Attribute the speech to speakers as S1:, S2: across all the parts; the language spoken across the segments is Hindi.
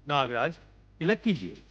S1: नागराज, तिलक कीजिए।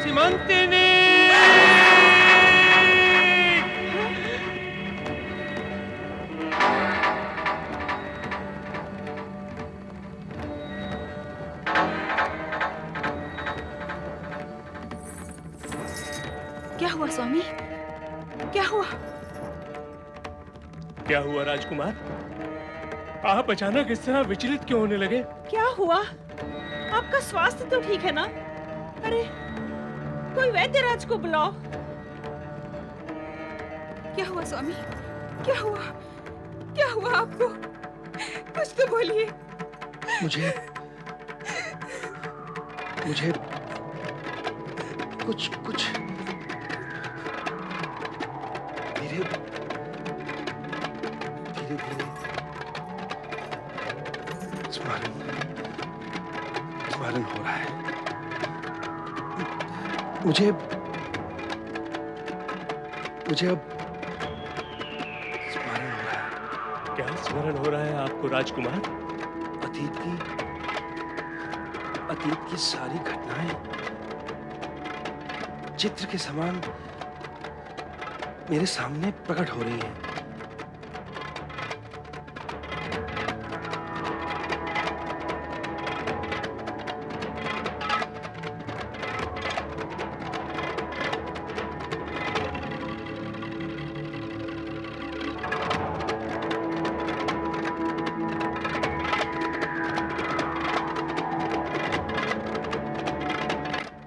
S1: सीमंतिनी!
S2: क्या हुआ स्वामी? क्या हुआ?
S3: क्या हुआ राजकुमार? आप अचानक इस तरह विचलित क्यों होने लगे?
S2: क्या हुआ? आपका स्वास्थ्य तो ठीक है ना? अरे, कोई वैद्य राज को बुलाओ। क्या हुआ स्वामी? क्या हुआ? क्या हुआ आपको? कुछ तो बोलिए।
S3: मुझे कुछ धीरे धीरे स्मरण हो रहा है। मुझे अब स्मरण हो रहा है। क्या स्मरण हो रहा है आपको राजकुमार? अतीत की सारी घटनाएं चित्र के समान मेरे सामने प्रकट हो रही हैं।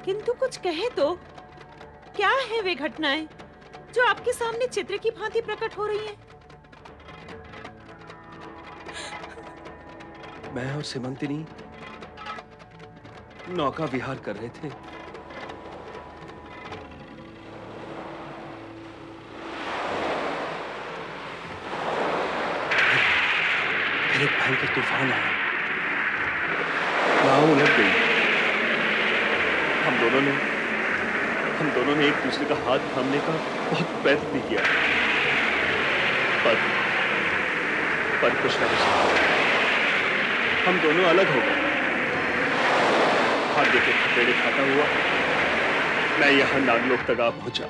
S2: किंतु कुछ कहे तो, क्या है वे घटनाएं जो आपके सामने चित्र की भांति प्रकट हो रही हैं?
S3: मैं और सीमंतिनी नौका विहार कर रहे थे। फिर एक भयंकर तूफान आया। नाव उलट गई। हम दोनों ने एक दूसरे का हाथ थामने का बहुत प्रयत्न भी किया, पर कुछ नहीं हुआ। हम दोनों अलग हो गए। भाग्य के थपेड़े खाता हुआ मैं यहां नागलोक तक आ पहुंचा,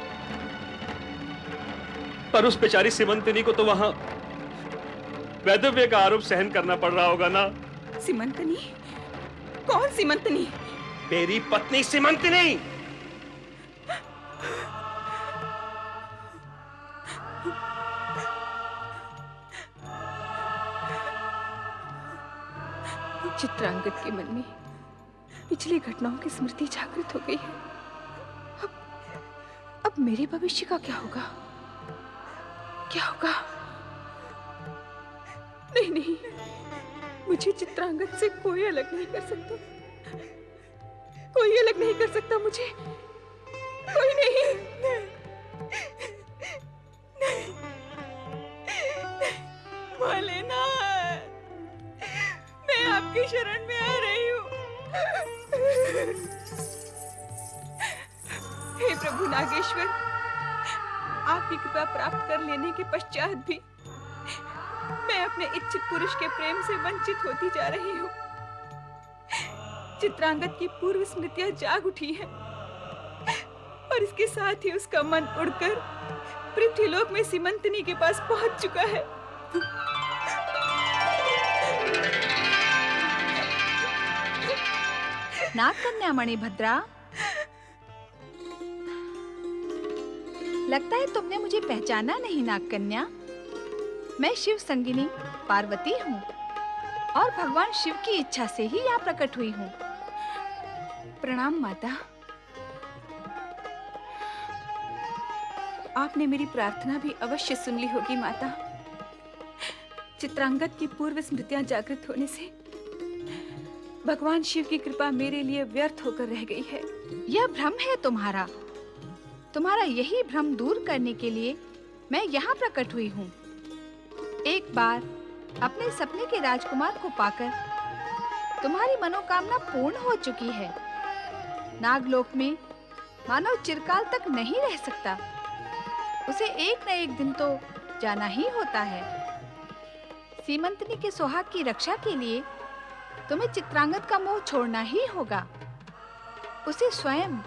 S3: पर उस बेचारी सीमंतिनी को तो वहां वैधव्य का आरोप सहन करना पड़ रहा होगा ना?
S2: सीमंतिनी? कौन सीमंतिनी?
S3: मेरी पत्नी सीमंतिनी।
S4: चित्रांगद के मन में पिछली घटनाओं की स्मृति जागृत हो गई है। अब मेरे भविष्य का क्या होगा? क्या होगा? नहीं, मुझे चित्रांगद से कोई अलग नहीं कर सकता। कोई अलग नहीं कर सकता मुझे, कोई नहीं।
S2: भोलेनाथ, मैं आपकी शरण में आ रही हूँ।
S4: हे प्रभु नागेश्वर, आपकी कृपा प्राप्त कर लेने के पश्चात भी मैं अपने इच्छित पुरुष के प्रेम से वंचित होती जा रही हूँ। चित्रांगद की पूर्व स्मृतियां जाग उठी है और इसके साथ ही उसका मन उड़कर पृथ्वीलोक में सीमंतनी के पास पहुंच चुका है।
S5: नागकन्या मणिभद्रा, लगता है तुमने मुझे पहचाना नहीं। नागकन्या, मैं शिव संगिनी पार्वती हूँ और भगवान शिव की इच्छा से ही यहाँ प्रकट हुई हूँ।
S4: प्रणाम माता। आपने मेरी प्रार्थना भी अवश्य सुन ली होगी माता। चित्रांगद की पूर्व स्मृतियां जागृत होने से भगवान शिव की कृपा मेरे लिए व्यर्थ होकर रह गई है।
S5: यह भ्रम है तुम्हारा। तुम्हारा यही भ्रम दूर करने के लिए मैं यहाँ प्रकट हुई हूँ। एक बार अपने सपने के राजकुमार को पाकर तुम्हारी मनोकामना पूर्ण हो चुकी है। नागलोक में मानव चिरकाल तक नहीं रह सकता, उसे एक न एक दिन तो जाना ही होता है। सीमंतनी के सुहाग की रक्षा के लिए तुम्हें चित्रांगद का मोह छोड़ना ही होगा। उसे स्वयं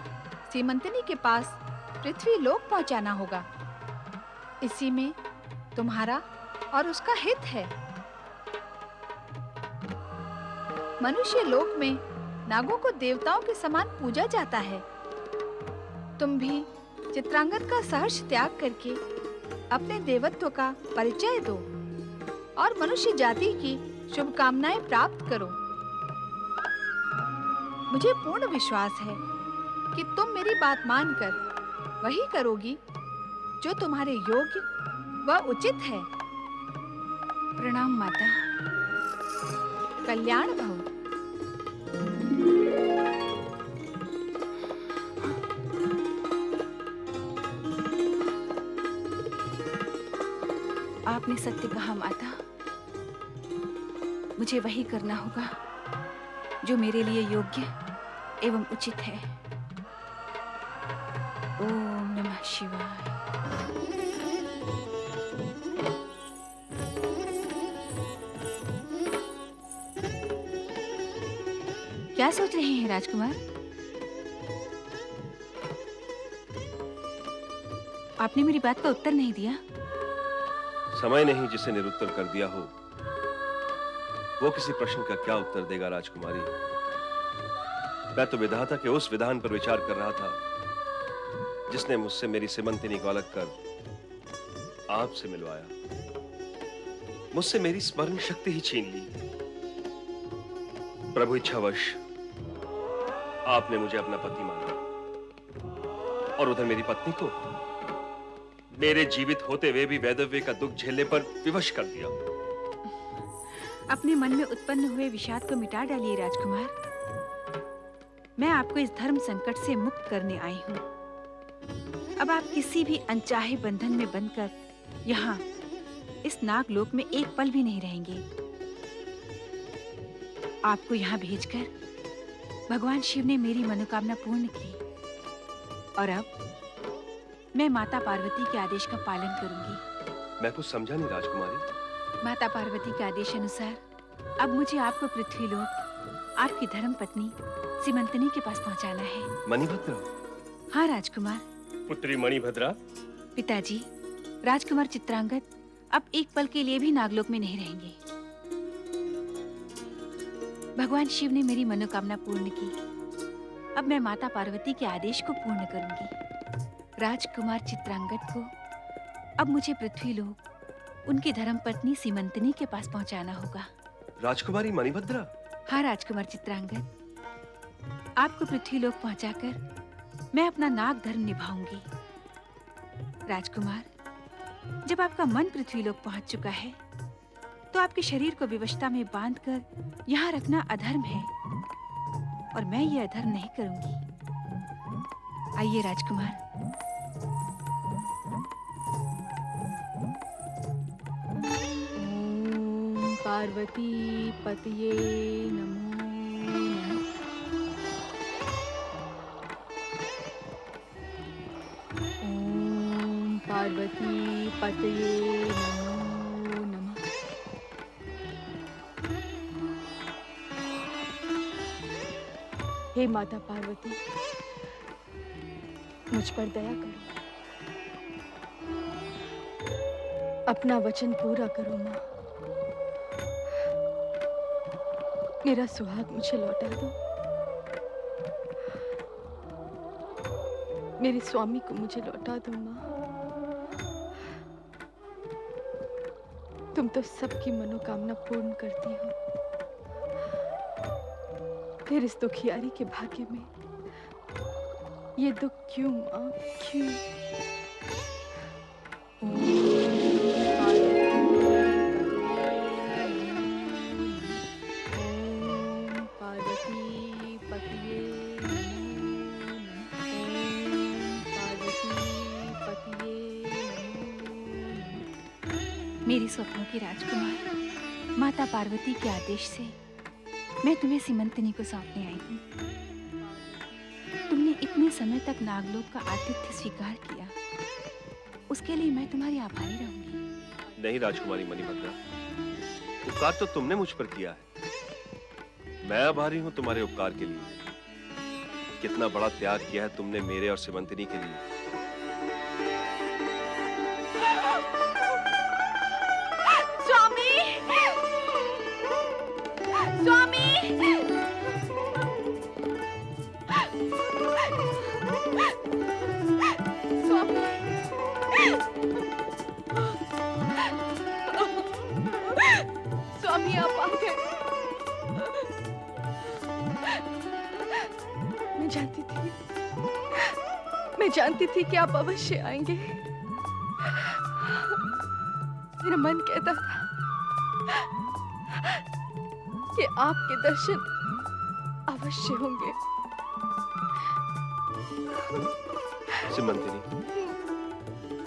S5: सीमंतनी के पास पृथ्वी लोक पहुंचाना होगा। इसी में तुम्हारा और उसका हित है। मनुष्य लोक में नागों को देवताओं के समान पूजा जाता है। तुम भी चित्रांगद का सहर्ष त्याग करके अपने देवत्व का परिचय दो और मनुष्य जाति की शुभकामनाएं प्राप्त करो। मुझे पूर्ण विश्वास है कि तुम मेरी बात मानकर वही करोगी जो तुम्हारे योग्य व उचित है।
S4: प्रणाम माता।
S5: कल्याण भव।
S4: आपने सत्य कहा माता। मुझे वही करना होगा जो मेरे लिए योग्य एवं उचित है। ओम नमः शिवाय। क्या सोच रहे हैं राजकुमार? आपने मेरी बात का उत्तर नहीं दिया।
S3: समय नहीं जिसे निरुत्तर कर दिया हो, वो किसी प्रश्न का क्या उत्तर देगा राजकुमारी। मैं तो विधाता के उस विधान पर विचार कर रहा था जिसने मुझसे मेरी सीमंतिनी को अलग कर आपसे मिलवाया। मुझसे मेरी स्मरण शक्ति ही छीन ली। प्रभु इच्छावश आपने मुझे अपना पति माना और उधर मेरी पत्नी को मेरे जीवित होते हुए भी वैधव्य का दुख झेलने पर विवश कर दिया।
S4: अपने मन में उत्पन्न हुए विषाद को मिटा डालिए राजकुमार। मैं आपको इस धर्म संकट से मुक्त करने आई हूँ। अब आप किसी भी अनचाहे बंधन में बंधकर यहाँ इस नागलोक में एक पल भी नहीं रहेंगे। आपको यहाँ भेजकर भगवान शिव ने मेरी मनोकामना पूर्ण की और अब मैं माता पार्वती के आदेश का पालन करूंगी।
S3: मैं कुछ समझा नहीं राजकुमारी।
S4: माता पार्वती के आदेश अनुसार अब मुझे आपको पृथ्वीलोक आपकी धर्म पत्नी सीमंतनी के पास पहुंचाना है।
S3: मणिभद्रा?
S4: हाँ राजकुमार।
S3: पुत्री मणिभद्रा?
S4: पिताजी, राजकुमार चित्रांगद अब एक पल के लिए भी नागलोक में नहीं रहेंगे। भगवान शिव ने मेरी मनोकामना पूर्ण की। अब मैं माता पार्वती के आदेश को पूर्ण करूंगी। राजकुमार चित्रांगद को अब मुझे पृथ्वीलोक उनकी धर्मपत्नी सीमंतनी के पास पहुंचाना होगा।
S3: राजकुमारी मणिभद्रा?
S4: हाँ राजकुमार चित्रांगद, आपको पृथ्वीलोक पहुंचाकर मैं अपना नाग धर्म निभाऊंगी। राजकुमार, जब आपका मन पृथ्वीलोक पहुंच चुका है तो आपके शरीर को विवशता में बांधकर यहाँ रखना अधर्म है। और मैं ये अधर्म नहीं करूंगी। आइए राजकुमार।
S5: ओम पार्वती पतये नमो नमः। ओम पार्वती पतये नमो नमः। हे माता पार्वती, मुझ पर दया करो, अपना वचन पूरा करो माँ। मेरा सुहाग मुझे लौटा दो, मेरे स्वामी को मुझे लौटा दो माँ। तुम तो सबकी मनोकामना पूर्ण करती हो, फिर इस दुखियारी के भाग्य में ये दुख क्यों माँ, क्यों? ओम पार्वती पतिये नमो नमः। ओम पार्वती पतिये नमो नमः।
S4: मेरी स्वप्नों की राजकुमार, माता पार्वती के आदेश से मैं तुम्हें सीमंतिनी को सौंपने आई हूँ। तुमने इतने समय तक नागलोक का आतिथ्य स्वीकार किया, उसके लिए मैं तुम्हारी आभारी रहूंगी।
S3: नहीं राजकुमारी मणिभद्रा, उपकार तो तुमने मुझ पर किया है, मैं आभारी हूं तुम्हारे उपकार के लिए। कितना बड़ा त्याग किया है तुमने मेरे और सीमंतिनी के लिए।
S5: स्वामी, स्वामी, स्वामी आप आ गए। मैं जानती थी कि आप अवश्य आएंगे। मेरा मन कहता था कि आपके दर्शन अवश्य होंगे।
S3: सीमंतिनी,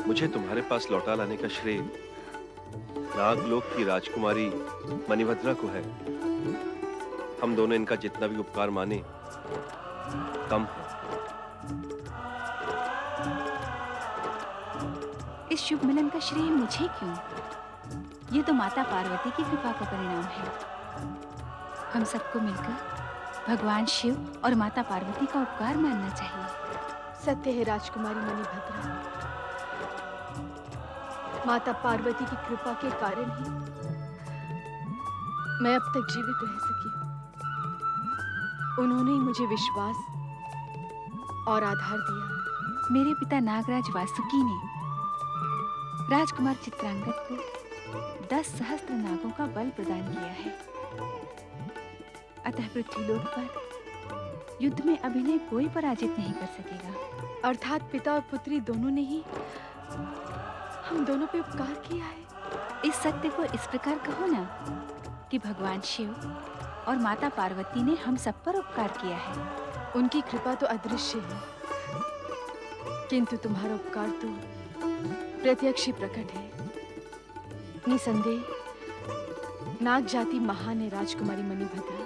S3: मुझे तुम्हारे पास लौटा लाने का श्रेय नागलोक की राजकुमारी मणिभद्रा को है। हम दोनों इनका जितना भी उपकार माने कम है।
S4: इस शुभ मिलन का श्रेय मुझे क्यों? ये तो माता पार्वती की कृपा का परिणाम है। हम सबको मिलकर भगवान शिव और माता पार्वती का उपकार मानना चाहिए।
S5: सत्य है राजकुमारी मणिभद्रा, माता पार्वती की कृपा के कारण ही मैं अब तक जीवित रह सकी। उन्होंने ही मुझे विश्वास और आधार दिया।
S4: मेरे पिता नागराज वासुकी ने राजकुमार चित्रांगद को 10 सहस्त्र नागों का बल प्रदान किया है। अतः पृथ्वीलोक पर युद्ध में अभिनय कोई पराजित नहीं कर सकेगा।
S5: अर्थात पिता और पुत्री दोनों ने ही हम दोनों पे उपकार किया है।
S4: इस सत्य को इस प्रकार कहो ना कि भगवान शिव और माता पार्वती ने हम सब पर उपकार किया है।
S5: उनकी कृपा तो अदृश्य है, किंतु तुम्हारा उपकार तो प्रत्यक्ष ही प्रकट है। निसंदेह नाग जाति महान है राजकुमारी मणिभद्रा।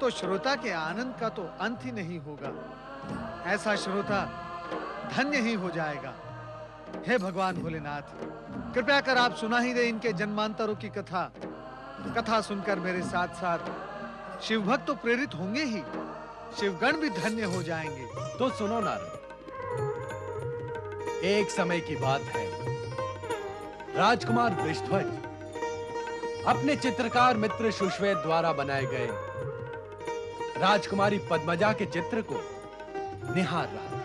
S6: तो श्रोता के आनंद का तो अंत ही नहीं होगा। ऐसा श्रोता धन्य ही हो जाएगा। हे भगवान भोलेनाथ, कृपया कर आप सुना ही दे इनके जन्मांतरों की कथा। कथा सुनकर मेरे साथ साथ शिव भक्त तो प्रेरित होंगे ही, शिवगण भी धन्य हो जाएंगे।
S7: तो सुनो नारद, एक समय की बात है, राजकुमार वृषध्वज अपने चित्रकार मित्र सुश्वेत द्वारा बनाए गए राजकुमारी पद्मजा के चित्र को निहार रहा था।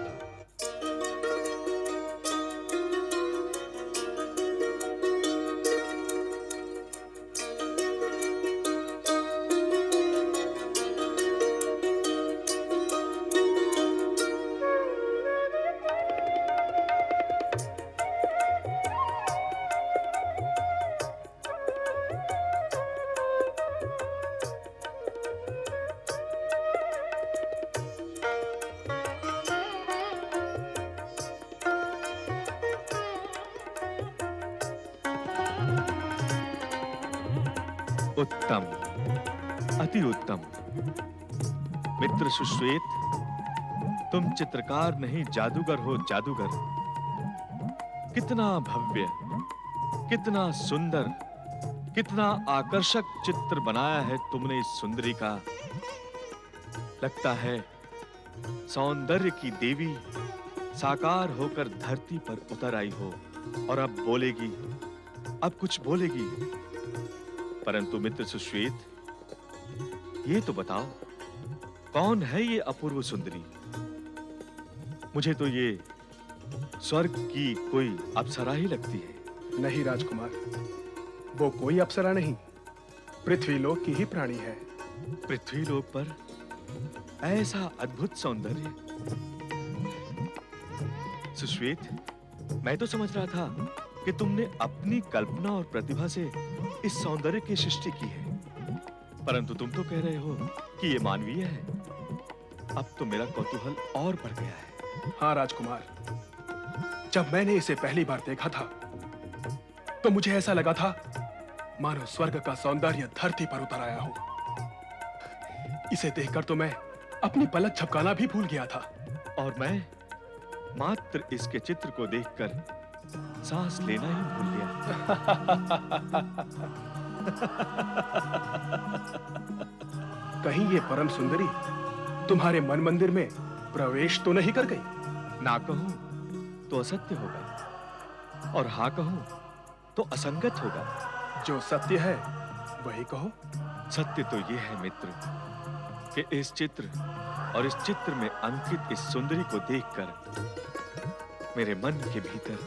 S8: उत्तम, अति उत्तम। मित्र सुश्वेत, तुम चित्रकार नहीं जादूगर हो, जादूगर। कितना भव्य, कितना सुंदर, कितना आकर्षक चित्र बनाया है तुमने इस सुंदरी का। लगता है सौंदर्य की देवी साकार होकर धरती पर उतर आई हो और अब बोलेगी, अब कुछ बोलेगी। परंतु मित्र सुश्वेत, ये तो बताओ, कौन है ये अपूर्व सुंदरी? मुझे तो ये स्वर्ग की कोई अप्सरा ही लगती है।
S9: नहीं राजकुमार, वो कोई अप्सरा नहीं, पृथ्वीलोक की ही प्राणी है।
S8: पृथ्वीलोक पर ऐसा अद्भुत सौंदर्य। सुश्वेत, मैं तो समझ रहा था कि तुमने अपनी कल्पना और प्रतिभा से इस सौंदर्य की सृष्टि की है, परंतु तुम तो कह रहे हो कि ये मानवीय है। अब तो मेरा कौतूहल और बढ़ गया है।
S9: हाँ राजकुमार, जब मैंने इसे पहली बार देखा था तो मुझे ऐसा लगा था मानो स्वर्ग का सौंदर्य धरती पर उतर आया हो। इसे देखकर तो मैं अपनी पलक झपकाना भी भूल गया था।
S8: और मैं मात्र इसके चित्र को देखकर सांस लेना ही भूल गया।
S9: कहीं ये परम सुंदरी तुम्हारे मन मंदिर में प्रवेश तो नहीं कर गई?
S8: ना कहूं तो असत्य होगा और हाँ कहूं तो असंगत होगा।
S9: जो सत्य है वही कहो।
S8: सत्य तो ये है मित्र कि इस चित्र और इस चित्र में अंकित इस सुंदरी को देखकर मेरे मन के भीतर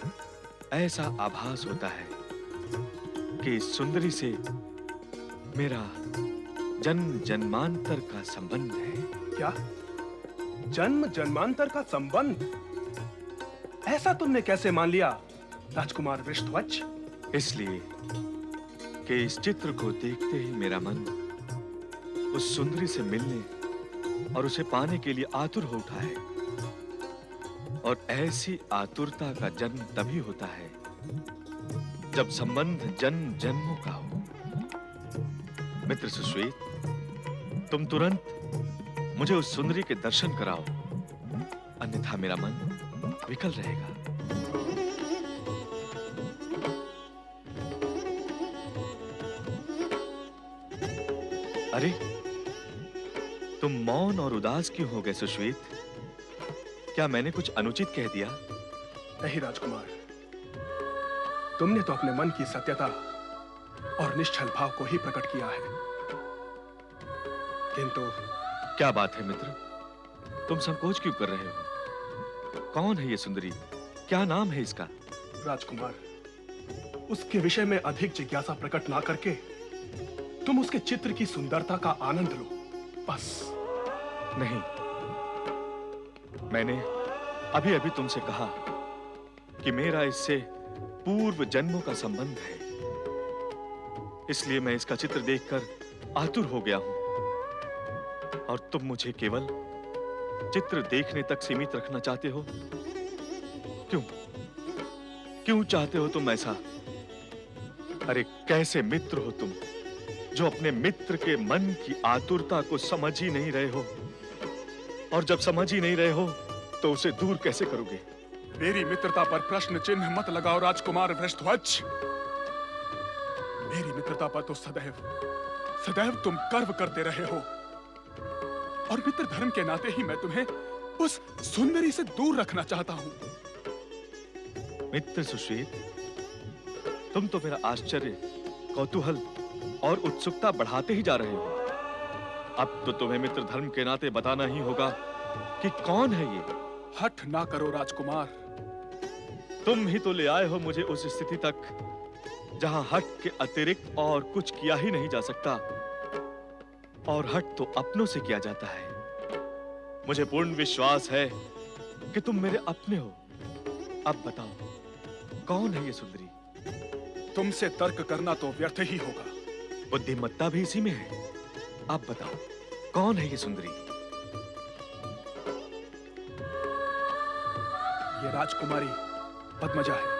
S8: ऐसा आभास होता है कि इस सुंदरी से मेरा जन्म जन्मांतर का संबंध है।
S9: क्या? जन्म जन्मांतर का संबंध? ऐसा तुमने कैसे मान लिया राजकुमार वृषध्वज?
S8: इसलिए कि इस चित्र को देखते ही मेरा मन उस सुंदरी से मिलने और उसे पाने के लिए आतुर हो उठा है। और ऐसी आतुरता का जन्म तभी होता है जब संबंध जन्म जन्मों का हो। मित्र सुश्वेत, तुम तुरंत मुझे उस सुंदरी के दर्शन कराओ, अन्यथा मेरा मन विकल रहेगा। अरे, तुम मौन और उदास क्यों हो गए सुश्वेत? क्या मैंने कुछ अनुचित कह दिया?
S9: नहीं राजकुमार, तुमने तो अपने मन की सत्यता और निश्चल भाव को ही प्रकट किया है। किंतु
S8: क्या बात है मित्र, तुम संकोच क्यों कर रहे हो? कौन है ये सुंदरी? क्या नाम है इसका?
S9: राजकुमार, उसके विषय में अधिक जिज्ञासा प्रकट ना करके तुम उसके चित्र की सुंदरता का आनंद लो, बस।
S8: नहीं, मैंने अभी अभी तुमसे कहा कि मेरा इससे पूर्व जन्मों का संबंध है, इसलिए मैं इसका चित्र देखकर आतुर हो गया हूं। और तुम मुझे केवल चित्र देखने तक सीमित रखना चाहते हो? क्यों? क्यों चाहते हो तुम ऐसा? अरे कैसे मित्र हो तुम, जो अपने मित्र के मन की आतुरता को समझ ही नहीं रहे हो, और जब समझ ही नहीं रहे हो तो उसे दूर कैसे करोगे?
S9: मेरी मित्रता पर प्रश्न चिन्ह मत लगाओ राजकुमार वृषध्वज। मेरी मित्रता पर तो सदैव तुम गर्व करते रहे हो, और मित्र धर्म के नाते ही मैं तुम्हें उस सुंदरी से दूर रखना चाहता हूं।
S8: मित्र सुश्वेत, तुम तो मेरा आश्चर्य, कौतूहल और उत्सुकता बढ़ाते ही जा रहे हो। अब तो तुम्हें मित्र धर्म के नाते बताना ही होगा कि कौन है ये।
S9: हठ ना करो राजकुमार।
S8: तुम ही तो ले आए हो मुझे उस स्थिति तक जहां हट के अतिरिक्त और कुछ किया ही नहीं जा सकता, और हट तो अपनों से किया जाता है। मुझे पूर्ण विश्वास है कि तुम मेरे अपने हो। अब बताओ, कौन है ये सुंदरी?
S9: तुमसे तर्क करना तो व्यर्थ ही होगा।
S8: बुद्धिमत्ता भी इसी में है। अब बताओ, कौन है ये सुंदरी?
S9: ये राजकुमारी पद्मजा है।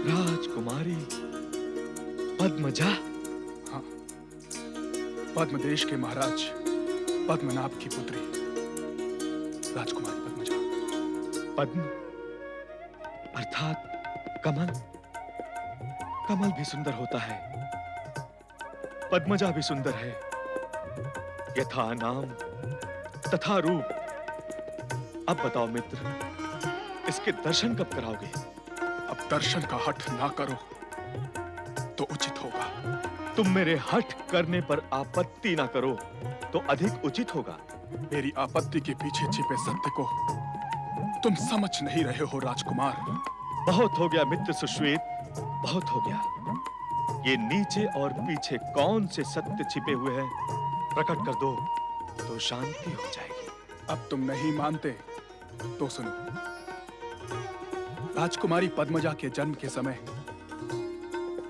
S8: राजकुमारी पद्मजा?
S9: हाँ, पद्मदेश के महाराज पद्मनाभ की पुत्री राजकुमारी पद्मजा।
S8: पद्म अर्थात कमल। कमल भी सुंदर होता है, पद्मजा भी सुंदर है। यथा नाम तथा रूप। अब बताओ मित्र, इसके दर्शन कब कराओगे?
S9: अब दर्शन का हठ ना करो तो उचित होगा।
S8: तुम मेरे हठ करने पर आपत्ति ना करो तो अधिक उचित होगा।
S9: मेरी आपत्ति के पीछे छिपे सत्य को तुम समझ नहीं रहे हो राजकुमार।
S8: बहुत हो गया मित्र सुश्वेत, बहुत हो गया। ये नीचे और पीछे कौन से सत्य छिपे हुए हैं, प्रकट कर दो तो शांति हो जाएगी।
S9: अब तुम नहीं मानते तो सुनो। राजकुमारी पद्मजा के जन्म के समय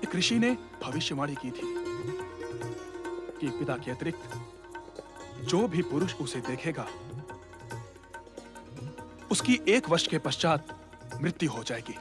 S9: एक ऋषि ने भविष्यवाणी की थी कि पिता के अतिरिक्त जो भी पुरुष उसे देखेगा उसकी 1 वर्ष के पश्चात मृत्यु हो जाएगी।